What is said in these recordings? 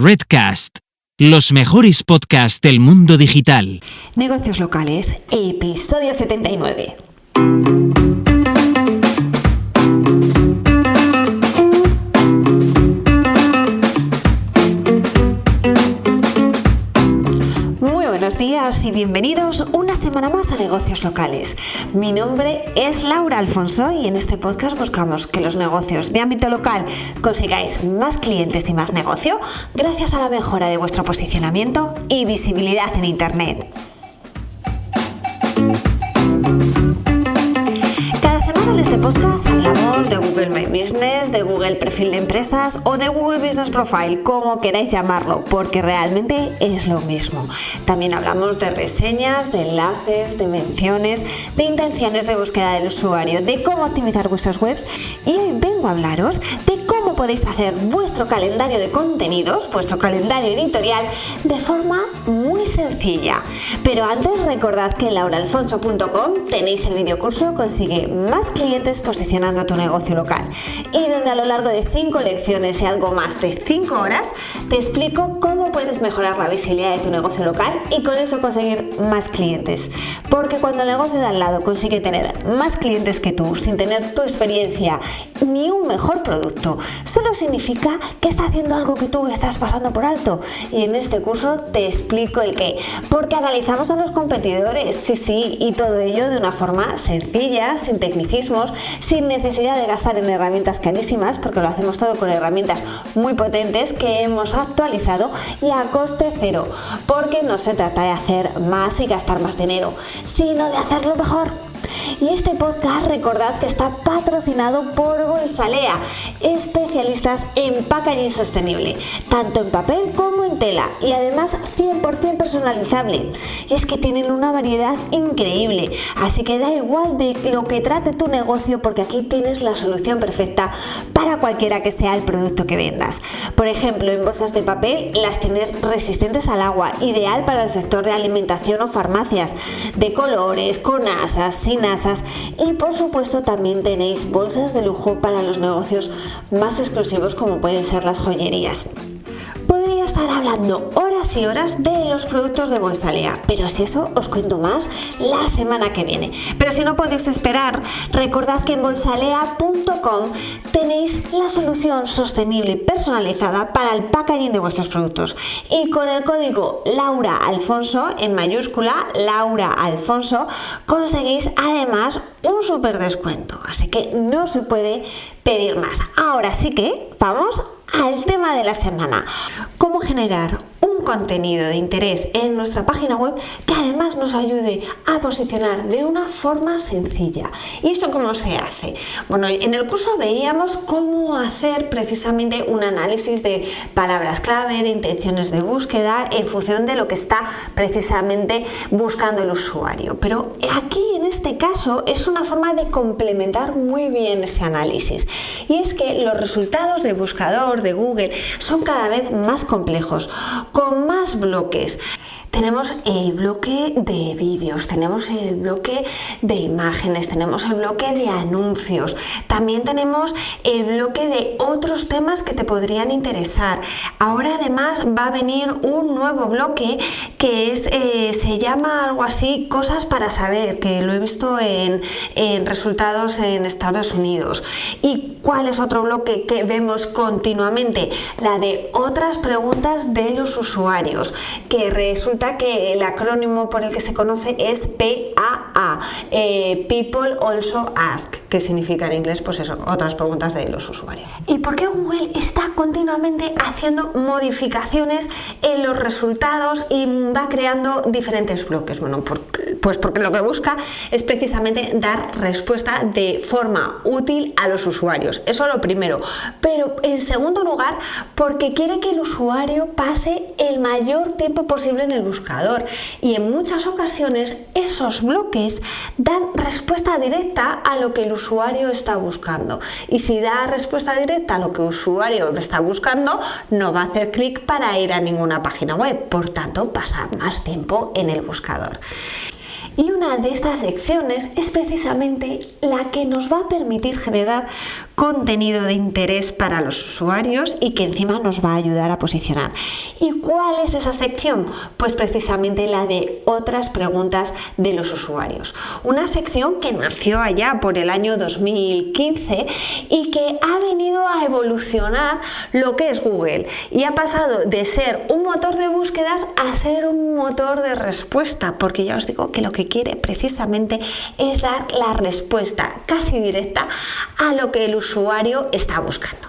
Redcast, los mejores podcasts del mundo digital. Negocios locales, episodio 79. Buenos días y bienvenidos una semana más a Negocios Locales. Mi nombre es Laura Alfonso y en este podcast buscamos que los negocios de ámbito local consigáis más clientes y más negocio gracias a la mejora de vuestro posicionamiento y visibilidad en Internet. En este podcast hablamos de Google My Business, de Google Perfil de Empresas o de Google Business Profile, como queráis llamarlo, porque realmente es lo mismo. También hablamos de reseñas, de enlaces, de menciones, de intenciones de búsqueda del usuario, de cómo optimizar vuestras webs y hoy vengo a hablaros de cómo podéis hacer vuestro calendario de contenidos, vuestro calendario editorial, de forma muy sencilla. Pero antes recordad que en lauraalfonso.com tenéis el videocurso Consigue más clientes posicionando tu negocio local y donde a lo largo de 5 lecciones y algo más de 5 horas te explico cómo puedes mejorar la visibilidad de tu negocio local y con eso conseguir más clientes, porque cuando el negocio de al lado consigue tener más clientes que tú sin tener tu experiencia ni un mejor producto, solo significa que está haciendo algo que tú estás pasando por alto y en este curso te explico el qué, porque analizamos a los competidores, sí, y todo ello de una forma sencilla, sin tecnicismos, sin necesidad de gastar en herramientas carísimas, porque lo hacemos todo con herramientas muy potentes que hemos actualizado y a coste cero, porque no se trata de hacer más y gastar más dinero, sino de hacerlo mejor. Y este podcast recordad que está patrocinado por Bolsalea, especialistas en packaging sostenible, tanto en papel como en tela y además 100% personalizable. Y es que tienen una variedad increíble, así que da igual de lo que trate tu negocio porque aquí tienes la solución perfecta para cualquiera que sea el producto que vendas. Por ejemplo, en bolsas de papel las tienes resistentes al agua, ideal para el sector de alimentación o farmacias, de colores, con asas, sin asas y por supuesto también tenéis bolsas de lujo para los negocios más exclusivos como pueden ser las joyerías. Podría estar hablando horas y horas de los productos de Bolsalea, pero si eso os cuento más la semana que viene. Pero si no podéis esperar, recordad que en bolsalea.com tenéis la solución sostenible y personalizada para el packaging de vuestros productos. Y con el código Laura Alfonso, en mayúscula, Laura Alfonso, conseguís además un súper descuento. Así que no se puede pedir más. Ahora sí que vamos al tema de la semana: cómo generar un contenido de interés en nuestra página web que además nos ayude a posicionar de una forma sencilla. ¿Y eso cómo se hace? Bueno, en el curso veíamos cómo hacer precisamente un análisis de palabras clave, de intenciones de búsqueda en función de lo que está precisamente buscando el usuario. Pero aquí en este caso es una forma de complementar muy bien ese análisis. Y es que los resultados de buscador de Google son cada vez más complejos, con más bloques. Tenemos el bloque de vídeos, tenemos el bloque de imágenes, tenemos el bloque de anuncios, también tenemos el bloque de otros temas que te podrían interesar. Ahora además va a venir un nuevo bloque que es, se llama algo así, cosas para saber, que lo he visto en resultados en Estados Unidos. ¿Y cuál es otro bloque que vemos continuamente? La de otras preguntas de los usuarios, que resulta que el acrónimo por el que se conoce es PAA, People Also Ask, que significa en inglés, pues eso, otras preguntas de los usuarios. ¿Y por qué Google está continuamente haciendo modificaciones en los resultados y va creando diferentes bloques? Bueno, pues porque lo que busca es precisamente dar respuesta de forma útil a los usuarios. Eso lo primero. Pero en segundo lugar, porque quiere que el usuario pase el mayor tiempo posible en el buscador. Y en muchas ocasiones esos bloques dan respuesta directa a lo que el usuario está buscando. Y si da respuesta directa a lo que el usuario está buscando, no va a hacer clic para ir a ninguna página web. Por tanto, pasa más tiempo en el buscador. Y una de estas lecciones es precisamente la que nos va a permitir generar contenido de interés para los usuarios y que encima nos va a ayudar a posicionar. ¿Y cuál es esa sección? Pues precisamente la de otras preguntas de los usuarios. Una sección que nació allá por el año 2015 y que ha venido a evolucionar lo que es Google y ha pasado de ser un motor de búsquedas a ser un motor de respuesta, porque ya os digo que lo que quiere precisamente es dar la respuesta casi directa a lo que el usuario está buscando.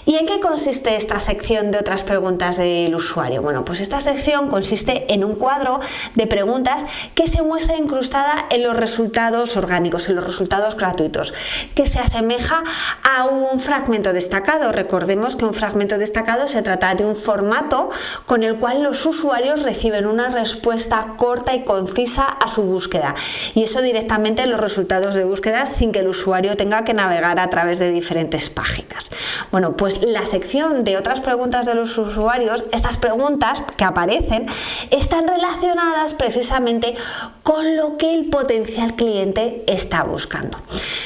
¿Y en qué consiste esta sección de otras preguntas del usuario? Bueno, pues esta sección consiste en un cuadro de preguntas que se muestra incrustada en los resultados orgánicos, en los resultados gratuitos, que se asemeja a un fragmento destacado. Recordemos que un fragmento destacado se trata de un formato con el cual los usuarios reciben una respuesta corta y concisa a su búsqueda, y eso directamente en los resultados de búsqueda sin que el usuario tenga que navegar a través de diferentes páginas. Bueno, pues la sección de otras preguntas de los usuarios, estas preguntas que aparecen, están relacionadas precisamente con lo que el potencial cliente está buscando.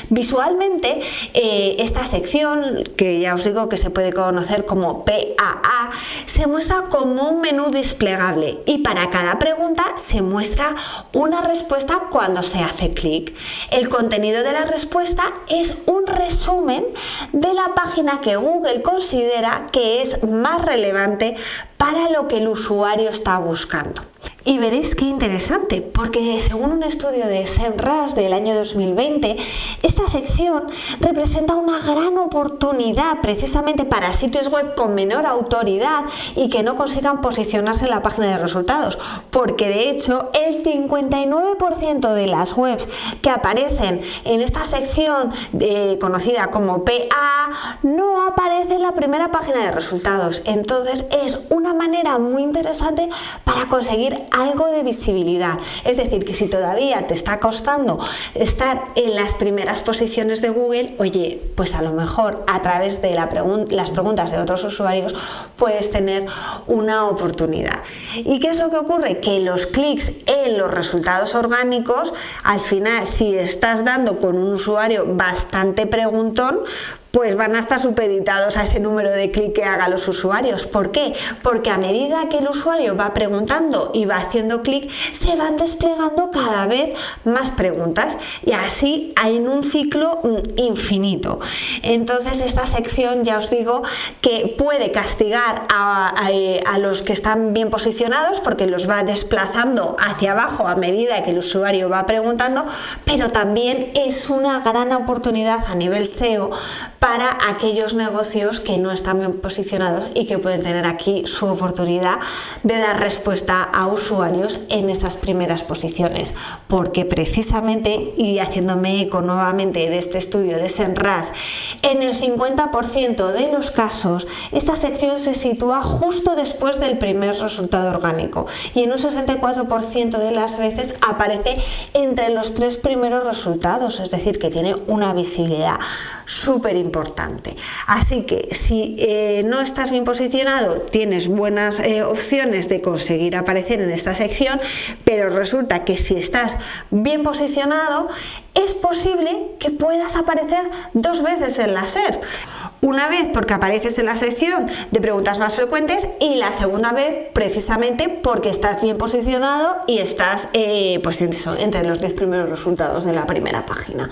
Visualmente, esta sección, que ya os digo que se puede conocer como PAA, se muestra como un menú desplegable y para cada pregunta se muestra una respuesta cuando se hace clic. El contenido de la respuesta es un resumen de la página que Google considera que es más relevante para lo que el usuario está buscando. Y veréis qué interesante, porque según un estudio de Semrush del año 2020, esta sección representa una gran oportunidad precisamente para sitios web con menor autoridad y que no consigan posicionarse en la página de resultados, porque de hecho el 59% de las webs que aparecen en esta sección conocida como PA no aparece en la primera página de resultados. Entonces es una manera muy interesante para conseguir algo de visibilidad. Es decir, que si todavía te está costando estar en las primeras posiciones de Google, oye, pues a lo mejor a través de las preguntas de otros usuarios puedes tener una oportunidad. ¿Y qué es lo que ocurre? Que los clics en los resultados orgánicos, al final, si estás dando con un usuario bastante preguntón, pues van a estar supeditados a ese número de clic que hagan los usuarios. ¿Por qué? Porque a medida que el usuario va preguntando y va haciendo clic, se van desplegando cada vez más preguntas y así hay un ciclo infinito. Entonces esta sección ya os digo que puede castigar a los que están bien posicionados porque los va desplazando hacia abajo a medida que el usuario va preguntando, pero también es una gran oportunidad a nivel SEO para aquellos negocios que no están bien posicionados y que pueden tener aquí su oportunidad de dar respuesta a usuarios en esas primeras posiciones, porque precisamente, y haciéndome eco nuevamente de este estudio de Semrush, en el 50% de los casos esta sección se sitúa justo después del primer resultado orgánico y en un 64% de las veces aparece entre los 3 primeros resultados, es decir, que tiene una visibilidad súper importante. Así que si no estás bien posicionado, tienes buenas opciones de conseguir aparecer en esta sección, pero resulta que si estás bien posicionado, es posible que puedas aparecer 2 veces en la SERP. Una vez porque apareces en la sección de preguntas más frecuentes y la segunda vez precisamente porque estás bien posicionado y estás pues entre los 10 primeros resultados de la primera página.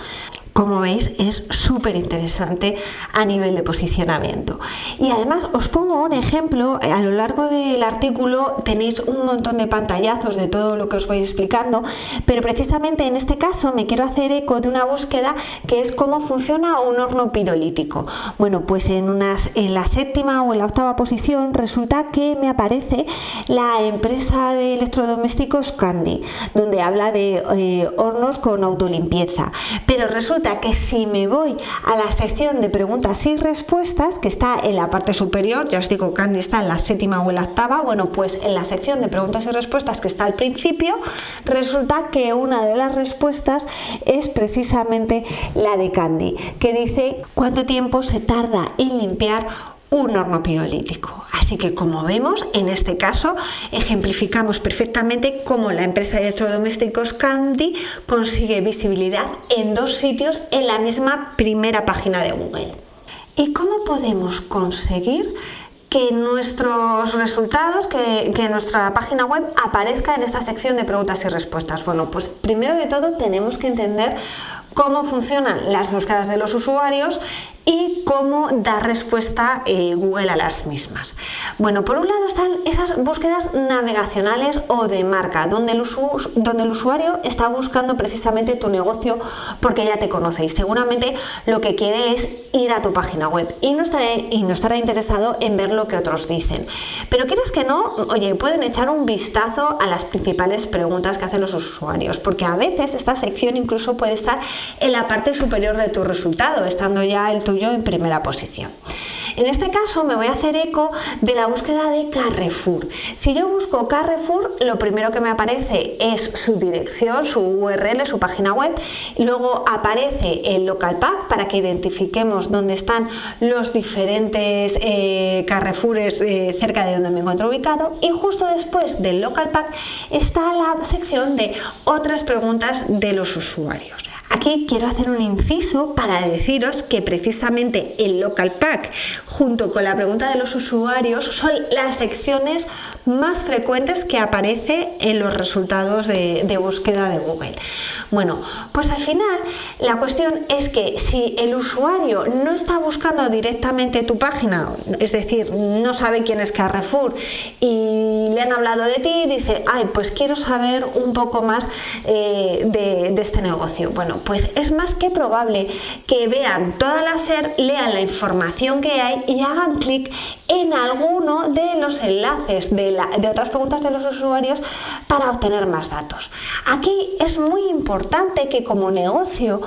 Como veis, es súper interesante a nivel de posicionamiento. Y además os pongo un ejemplo. A lo largo del artículo tenéis un montón de pantallazos de todo lo que os voy explicando, pero precisamente en este caso me quiero hacer eco de una búsqueda que es cómo funciona un horno pirolítico. Bueno, pues en la 7ª o en la 8ª posición resulta que me aparece la empresa de electrodomésticos Candy, donde habla de hornos con autolimpieza, pero resulta que si me voy a la sección de preguntas y respuestas, que está en la parte superior, ya os digo, Candy está en la 7ª o en la 8ª, bueno, pues en la sección de preguntas y respuestas que está al principio, resulta que una de las respuestas es precisamente la de Candy, que dice cuánto tiempo se tarda en limpiar un horno pirolítico. Así Así que, como vemos, en este caso ejemplificamos perfectamente cómo la empresa de electrodomésticos Candy consigue visibilidad en 2 sitios en la misma primera página de Google. ¿Y cómo podemos conseguir que nuestros resultados, que nuestra página web aparezca en esta sección de preguntas y respuestas? Bueno, pues primero de todo tenemos que entender cómo funcionan las búsquedas de los usuarios y cómo da respuesta Google a las mismas. Bueno, por un lado están esas búsquedas navegacionales o de marca, donde el usuario está buscando precisamente tu negocio porque ya te conoce y seguramente lo que quiere es ir a tu página web y no estará interesado en ver lo que otros dicen. Pero quieres que no, oye, pueden echar un vistazo a las principales preguntas que hacen los usuarios, porque a veces esta sección incluso puede estar en la parte superior de tu resultado, estando ya el tuyo en primera posición. En este caso me voy a hacer eco de la búsqueda de Carrefour. Si yo busco Carrefour, lo primero que me aparece es su dirección, su URL, su página web. Luego aparece el local pack para que identifiquemos dónde están los diferentes Carrefours cerca de donde me encuentro ubicado. Y justo después del local pack está la sección de otras preguntas de los usuarios. Aquí quiero hacer un inciso para deciros que precisamente el local pack junto con la pregunta de los usuarios son las secciones más frecuentes que aparece en los resultados de búsqueda de Google. Bueno, pues al final la cuestión es que si el usuario no está buscando directamente tu página, es decir, no sabe quién es Carrefour y le han hablado de ti y dice, ay, pues quiero saber un poco más de este negocio. Bueno, pues es más que probable que vean toda la SER, lean la información que hay y hagan clic en alguno de los enlaces de otras preguntas de los usuarios para obtener más datos. Aquí es muy importante que como negocio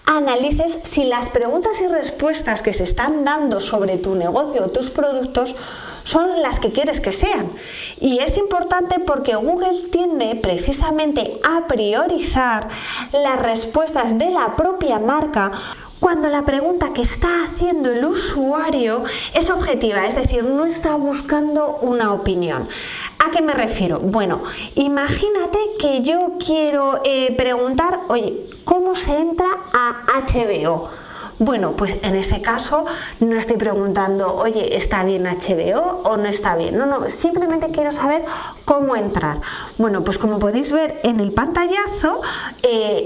analices si las preguntas y respuestas que se están dando sobre tu negocio o tus productos son las que quieres que sean. Y es importante porque Google tiende precisamente a priorizar las respuestas de la propia marca cuando la pregunta que está haciendo el usuario es objetiva, es decir, no está buscando una opinión. ¿A qué me refiero? Bueno, imagínate que yo quiero preguntar, oye, ¿cómo se entra a HBO? Bueno, pues en ese caso no estoy preguntando, oye, ¿está bien HBO o no está bien? No, simplemente quiero saber cómo entrar. Bueno, pues como podéis ver en el pantallazo,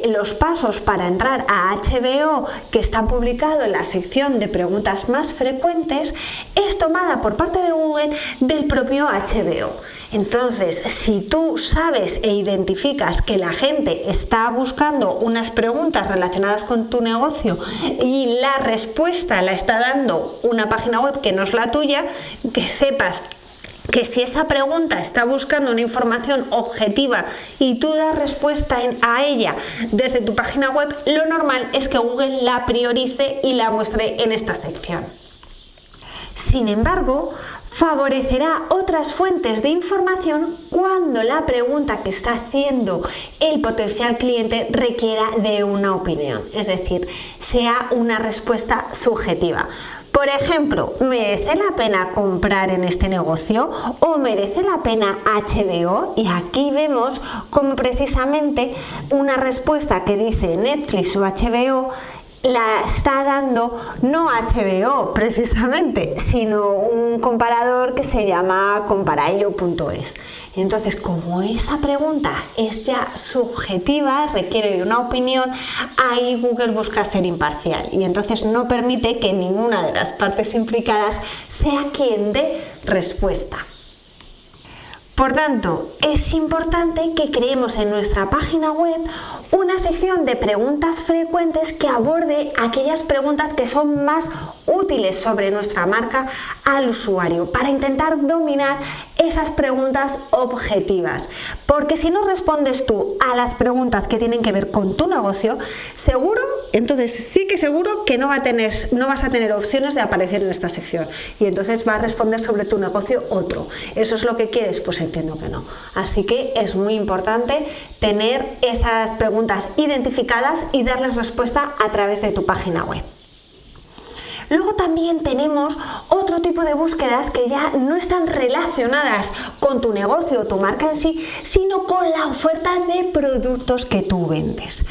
los pasos para entrar a HBO que están publicados en la sección de preguntas más frecuentes es tomada por parte de Google del propio HBO. Entonces, si tú sabes e identificas que la gente está buscando unas preguntas relacionadas con tu negocio y la respuesta la está dando una página web que no es la tuya, que sepas que si esa pregunta está buscando una información objetiva y tú das respuesta a ella desde tu página web, lo normal es que Google la priorice y la muestre en esta sección. Sin embargo, favorecerá otras fuentes de información cuando la pregunta que está haciendo el potencial cliente requiera de una opinión, es decir, sea una respuesta subjetiva. Por ejemplo, ¿merece la pena comprar en este negocio o merece la pena HBO? Y aquí vemos cómo precisamente una respuesta que dice Netflix o HBO la está dando no HBO precisamente, sino un comparador que se llama comparailo.es. Entonces, como esa pregunta es ya subjetiva, requiere de una opinión, ahí Google busca ser imparcial y entonces no permite que ninguna de las partes implicadas sea quien dé respuesta. Por tanto, es importante que creemos en nuestra página web una sección de preguntas frecuentes que aborde aquellas preguntas que son más útiles sobre nuestra marca al usuario para intentar dominar esas preguntas objetivas. Porque si no respondes tú a las preguntas que tienen que ver con tu negocio, seguro, entonces sí que seguro que no vas a tener opciones de aparecer en esta sección y entonces va a responder sobre tu negocio otro. ¿Eso es lo que quieres? Pues entiendo que no. Así que es muy importante tener esas preguntas identificadas y darles respuesta a través de tu página web. Luego también tenemos otro tipo de búsquedas que ya no están relacionadas con tu negocio o tu marca en sí, sino con la oferta de productos que tú vendes.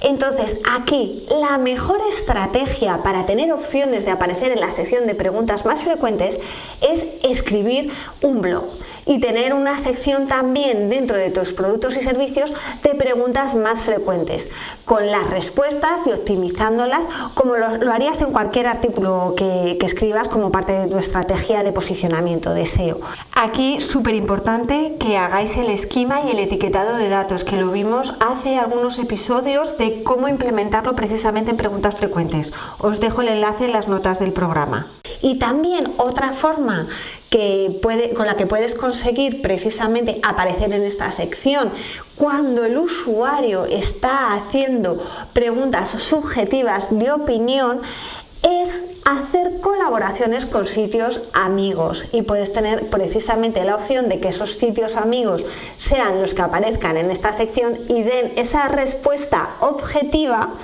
Entonces, aquí la mejor estrategia para tener opciones de aparecer en la sección de preguntas más frecuentes es escribir un blog y tener una sección también dentro de tus productos y servicios de preguntas más frecuentes, con las respuestas y optimizándolas como lo harías en cualquier artículo que escribas como parte de tu estrategia de posicionamiento de SEO. Aquí súper importante que hagáis el esquema y el etiquetado de datos, que lo vimos hace algunos episodios de cómo implementarlo precisamente en preguntas frecuentes. Os dejo el enlace en las notas del programa. Y también otra forma con la que puedes conseguir precisamente aparecer en esta sección cuando el usuario está haciendo preguntas subjetivas de opinión es hacer colaboraciones con sitios amigos, y puedes tener precisamente la opción de que esos sitios amigos sean los que aparezcan en esta sección y den esa respuesta objetiva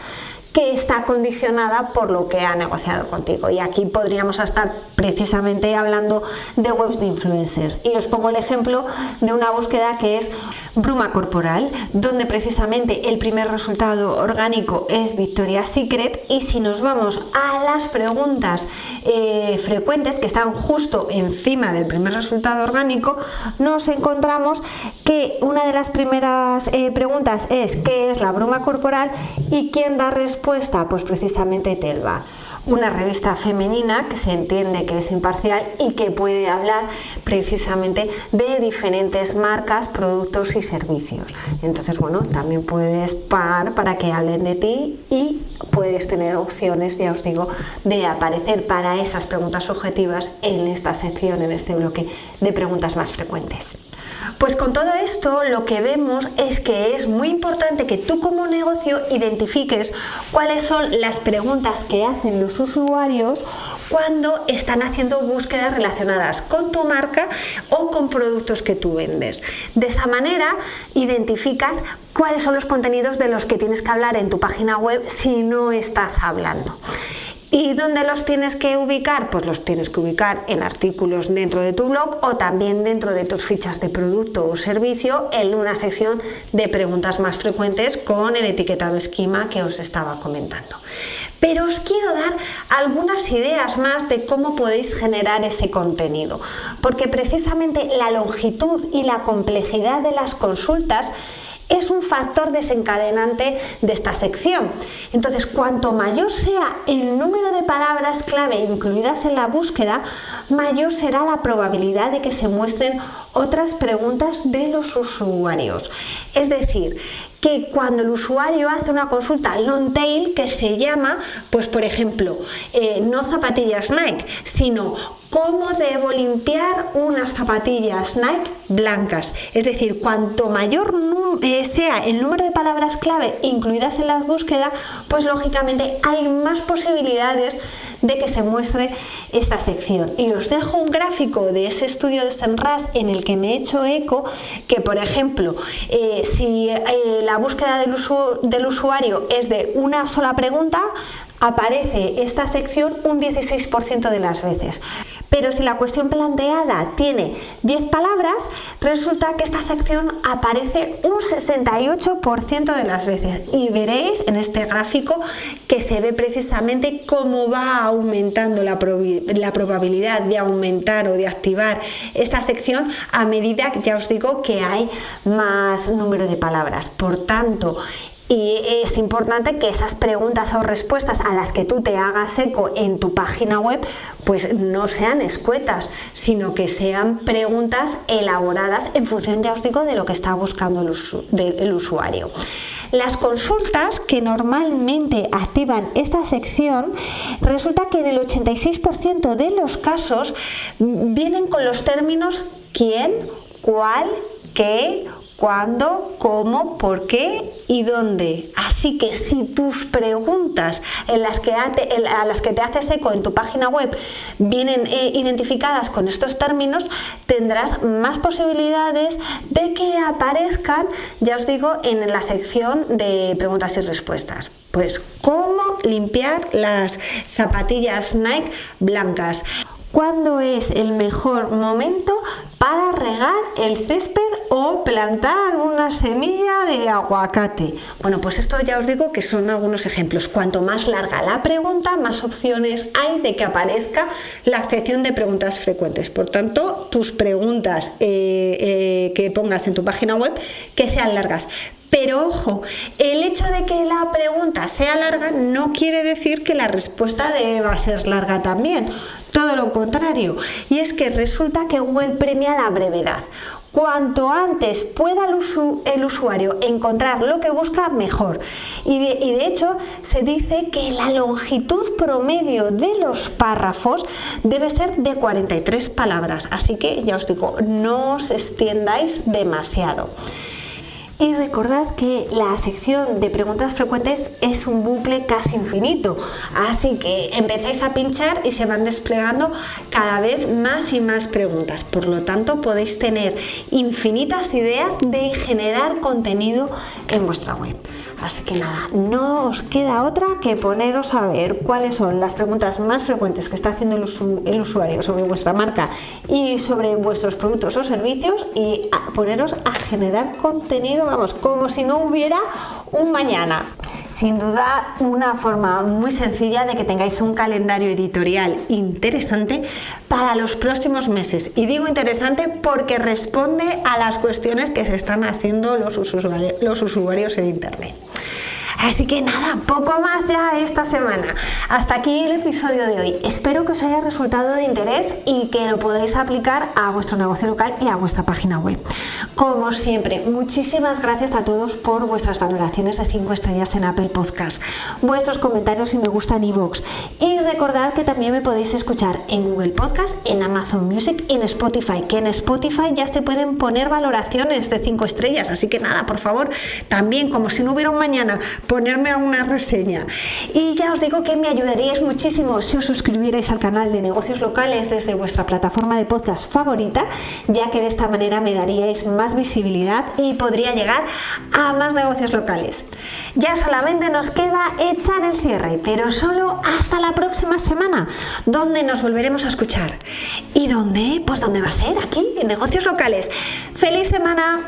que está condicionada por lo que ha negociado contigo. Y aquí podríamos estar precisamente hablando de webs de influencers. Y os pongo el ejemplo de una búsqueda que es bruma corporal, donde precisamente el primer resultado orgánico es Victoria's Secret, y si nos vamos a las preguntas frecuentes que están justo encima del primer resultado orgánico, nos encontramos que una de las primeras preguntas es ¿qué es la bruma corporal? Y ¿quién da respuesta? Pues precisamente Telva, una revista femenina que se entiende que es imparcial y que puede hablar precisamente de diferentes marcas, productos y servicios. Entonces, bueno, también puedes pagar para que hablen de ti y puedes tener opciones, ya os digo, de aparecer para esas preguntas objetivas en esta sección, en este bloque de preguntas más frecuentes. Pues con todo esto lo que vemos es que es muy importante que tú como negocio identifiques cuáles son las preguntas que hacen los usuarios cuando están haciendo búsquedas relacionadas con tu marca o con productos que tú vendes. De esa manera identificas cuáles son los contenidos de los que tienes que hablar en tu página web si no estás hablando. ¿Y dónde los tienes que ubicar? Pues los tienes que ubicar en artículos dentro de tu blog o también dentro de tus fichas de producto o servicio en una sección de preguntas más frecuentes con el etiquetado esquema que os estaba comentando. Pero os quiero dar algunas ideas más de cómo podéis generar ese contenido, porque precisamente la longitud y la complejidad de las consultas es un factor desencadenante de esta sección. Entonces, cuanto mayor sea el número de palabras clave incluidas en la búsqueda, mayor será la probabilidad de que se muestren otras preguntas de los usuarios. Es decir, que cuando el usuario hace una consulta long tail, que se llama, pues por ejemplo, no zapatillas Nike, sino cómo debo limpiar unas zapatillas Nike blancas. Es decir, cuanto mayor sea el número de palabras clave incluidas en la búsqueda, pues lógicamente hay más posibilidades de que se muestre esta sección. Y os dejo un gráfico de ese estudio de Semrush en el que me he hecho eco, que por ejemplo, si la búsqueda del usuario es de una sola pregunta, aparece esta sección un 16% de las veces. Pero si la cuestión planteada tiene 10 palabras, resulta que esta sección aparece un 68% de las veces. Y veréis en este gráfico que se ve precisamente cómo va aumentando la probabilidad de aumentar o de activar esta sección a medida que ya os digo que hay más número de palabras. Por tanto, y es importante que esas preguntas o respuestas a las que tú te hagas eco en tu página web pues no sean escuetas, sino que sean preguntas elaboradas en función, ya os digo, de lo que está buscando el usuario. Las consultas que normalmente activan esta sección, resulta que en el 86% de los casos vienen con los términos quién, cuál, qué, cuándo, cómo, por qué y dónde. Así que si tus preguntas a las que te haces eco en tu página web vienen identificadas con estos términos, tendrás más posibilidades de que aparezcan, ya os digo, en la sección de preguntas y respuestas. Pues, ¿cómo limpiar las zapatillas Nike blancas? ¿Cuándo es el mejor momento para regar el césped o plantar una semilla de aguacate? Bueno, pues esto ya os digo que son algunos ejemplos. Cuanto más larga la pregunta, más opciones hay de que aparezca la sección de preguntas frecuentes. Por tanto, tus preguntas que pongas en tu página web, que sean largas. Pero ojo, el hecho de que la pregunta sea larga no quiere decir que la respuesta deba ser larga también. Todo lo contrario. Y es que resulta que Google premia la brevedad. Cuanto antes pueda el usuario encontrar lo que busca, mejor. Y de hecho se dice que la longitud promedio de los párrafos debe ser de 43 palabras. Así que ya os digo, no os extiendáis demasiado. Y recordad que la sección de preguntas frecuentes es un bucle casi infinito, así que empezáis a pinchar y se van desplegando cada vez más y más preguntas. Por lo tanto, podéis tener infinitas ideas de generar contenido en vuestra web. Así que nada, no os queda otra que poneros a ver cuáles son las preguntas más frecuentes que está haciendo el usuario sobre vuestra marca y sobre vuestros productos o servicios y poneros a generar contenido, vamos, como si no hubiera un mañana. Sin duda, una forma muy sencilla de que tengáis un calendario editorial interesante para los próximos meses. Y digo interesante porque responde a las cuestiones que se están haciendo los usuarios en Internet. Así que nada, poco más ya esta semana. Hasta aquí el episodio de hoy. Espero que os haya resultado de interés y que lo podáis aplicar a vuestro negocio local y a vuestra página web. Como siempre, muchísimas gracias a todos por vuestras valoraciones de 5 estrellas en Apple Podcast, vuestros comentarios y me gusta en iVoox. Y recordad que también me podéis escuchar en Google Podcast, en Amazon Music y en Spotify, que en Spotify ya se pueden poner valoraciones de 5 estrellas. Así que nada, por favor, también como si no hubiera un mañana, ponerme alguna reseña. Y ya os digo que me ayudaríais muchísimo si os suscribierais al canal de negocios locales desde vuestra plataforma de podcast favorita, ya que de esta manera me daríais más visibilidad y podría llegar a más negocios locales. Ya solamente nos queda echar el cierre, pero solo hasta la próxima semana, donde nos volveremos a escuchar. ¿Y dónde? Pues ¿dónde va a ser? Aquí, en Negocios Locales. ¡Feliz semana!